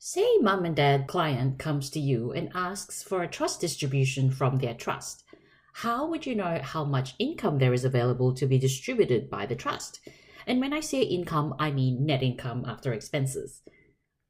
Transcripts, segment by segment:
Say mom and dad client comes to you and asks for a trust distribution from their trust. How would you know how much income there is available to be distributed by the trust? And when I say income, I mean net income after expenses.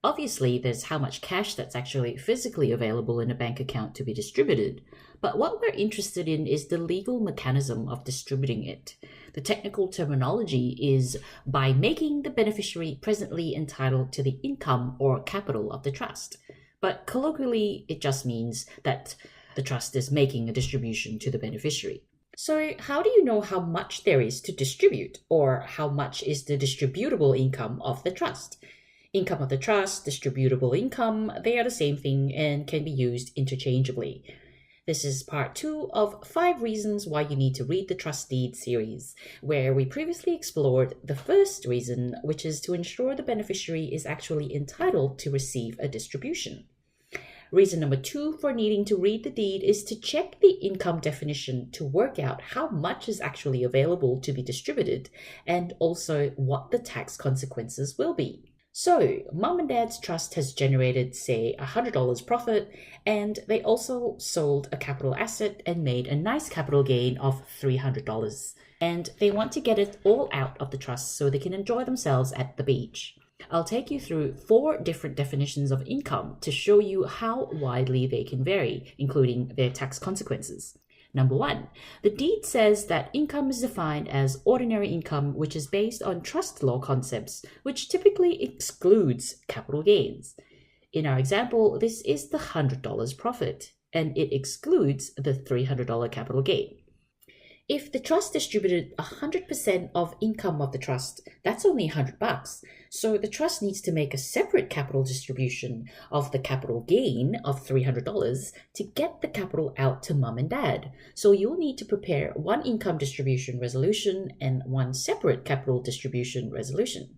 Obviously, there's how much cash that's actually physically available in a bank account to be distributed, but what we're interested in is the legal mechanism of distributing it. The technical terminology is by making the beneficiary presently entitled to the income or capital of the trust. But colloquially, it just means that the trust is making a distribution to the beneficiary. So how do you know how much there is to distribute, or how much is the distributable income of the trust? Income of the trust, distributable income, they are the same thing and can be used interchangeably. This is part 2 of 5 reasons why you need to read the Trust Deed series, where we previously explored the first reason, which is to ensure the beneficiary is actually entitled to receive a distribution. Reason number 2 for needing to read the deed is to check the income definition to work out how much is actually available to be distributed and also what the tax consequences will be. So, mom and dad's trust has generated, say, $100 profit, and they also sold a capital asset and made a nice capital gain of $300. And they want to get it all out of the trust so they can enjoy themselves at the beach. I'll take you through 4 different definitions of income to show you how widely they can vary, including their tax consequences. Number 1, the deed says that income is defined as ordinary income, which is based on trust law concepts, which typically excludes capital gains. In our example, this is the $100 profit, and it excludes the $300 capital gain. If the trust distributed 100% of income of the trust, that's only $100. So the trust needs to make a separate capital distribution of the capital gain of $300 to get the capital out to mom and dad. So you'll need to prepare one income distribution resolution and one separate capital distribution resolution.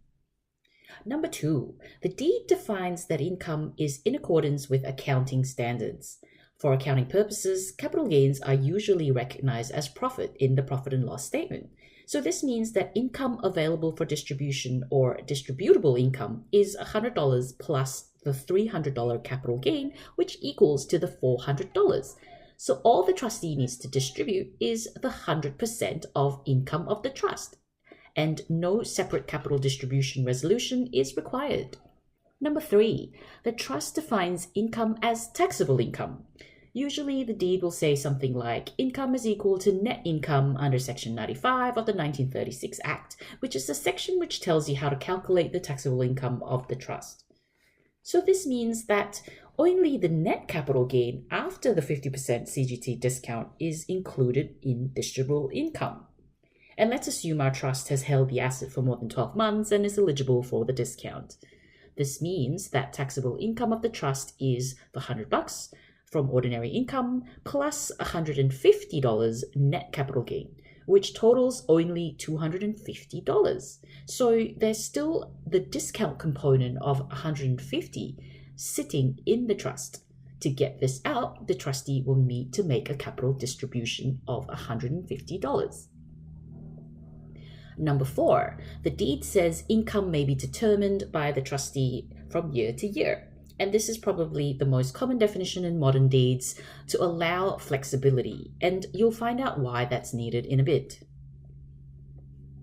Number 2, the deed defines that income is in accordance with accounting standards. For accounting purposes, capital gains are usually recognized as profit in the profit and loss statement. So this means that income available for distribution or distributable income is $100 plus the $300 capital gain, which equals to the $400. So all the trustee needs to distribute is the 100% of income of the trust, and no separate capital distribution resolution is required. Number 3, the trust defines income as taxable income. Usually the deed will say something like income is equal to net income under Section 95 of the 1936 Act, which is the section which tells you how to calculate the taxable income of the trust. So this means that only the net capital gain after the 50% CGT discount is included in distributable income. And let's assume our trust has held the asset for more than 12 months and is eligible for the discount. This means that taxable income of the trust is the $100 from ordinary income plus $150 net capital gain, which totals only $250. So there's still the discount component of $150 sitting in the trust. To get this out, the trustee will need to make a capital distribution of $150. Number 4, the deed says income may be determined by the trustee from year to year. And this is probably the most common definition in modern deeds to allow flexibility, and you'll find out why that's needed in a bit.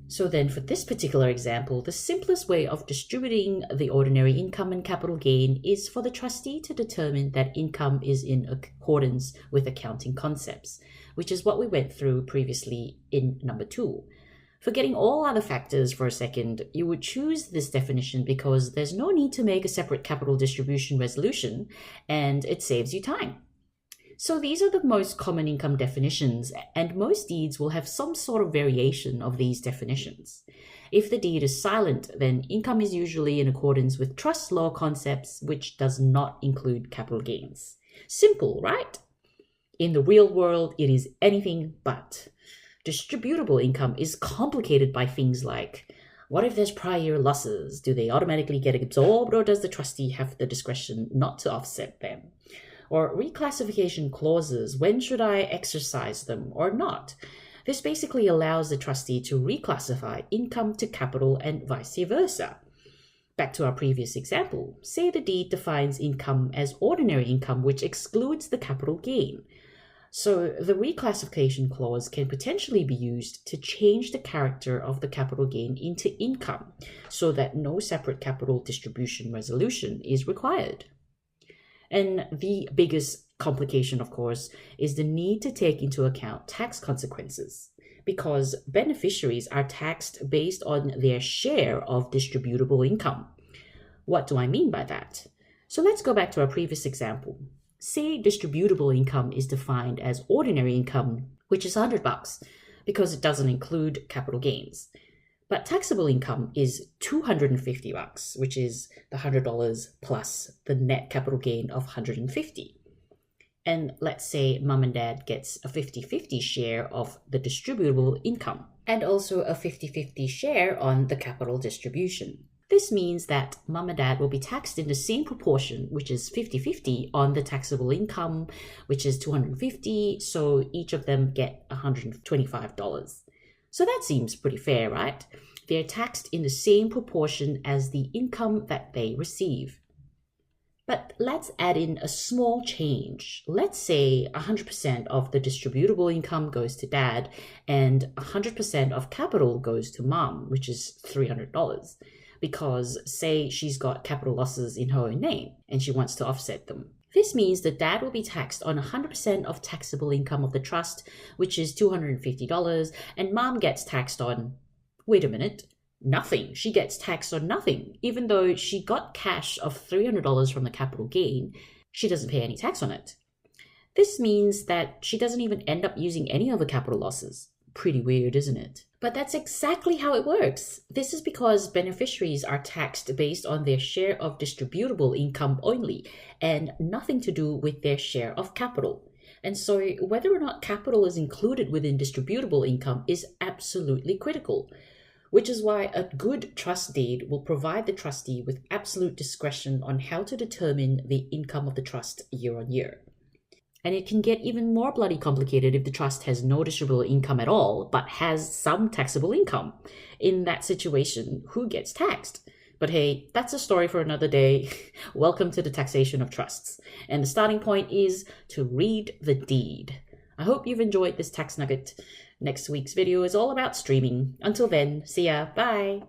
So then for this particular example, the simplest way of distributing the ordinary income and capital gain is for the trustee to determine that income is in accordance with accounting concepts, which is what we went through previously in number 2. Forgetting all other factors for a second, you would choose this definition because there's no need to make a separate capital distribution resolution, and it saves you time. So these are the most common income definitions, and most deeds will have some sort of variation of these definitions. If the deed is silent, then income is usually in accordance with trust law concepts, which does not include capital gains. Simple, right? In the real world, it is anything but. Distributable income is complicated by things like, what if there's prior year losses? Do they automatically get absorbed, or does the trustee have the discretion not to offset them? Or reclassification clauses, when should I exercise them or not? This basically allows the trustee to reclassify income to capital and vice versa. Back to our previous example, say the deed defines income as ordinary income, which excludes the capital gain. So the reclassification clause can potentially be used to change the character of the capital gain into income so that no separate capital distribution resolution is required. And the biggest complication, of course, is the need to take into account tax consequences, because beneficiaries are taxed based on their share of distributable income. What do I mean by that? So let's go back to our previous example. Say distributable income is defined as ordinary income, which is $100 because it doesn't include capital gains. But taxable income is $250, which is the $100 plus the net capital gain of $150. And let's say mom and dad gets a 50-50 share of the distributable income and also a 50-50 share on the capital distribution. This means that mom and dad will be taxed in the same proportion, which is 50-50 on the taxable income, which is $250, so each of them get $125. So that seems pretty fair, right? They're taxed in the same proportion as the income that they receive. But let's add in a small change. Let's say 100% of the distributable income goes to dad and 100% of capital goes to mom, which is $300. Because say she's got capital losses in her own name and she wants to offset them. This means that dad will be taxed on 100% of taxable income of the trust, which is $250, and mom gets taxed on, wait a minute, nothing. She gets taxed on nothing. Even though she got cash of $300 from the capital gain, she doesn't pay any tax on it. This means that she doesn't even end up using any of the capital losses. Pretty weird, isn't it? But that's exactly how it works. This is because beneficiaries are taxed based on their share of distributable income only, and nothing to do with their share of capital. And so whether or not capital is included within distributable income is absolutely critical, which is why a good trust deed will provide the trustee with absolute discretion on how to determine the income of the trust year on year. And it can get even more bloody complicated if the trust has no distributable income at all, but has some taxable income. In that situation, who gets taxed? But hey, that's a story for another day. Welcome to the taxation of trusts. And the starting point is to read the deed. I hope you've enjoyed this tax nugget. Next week's video is all about streaming. Until then, see ya. Bye.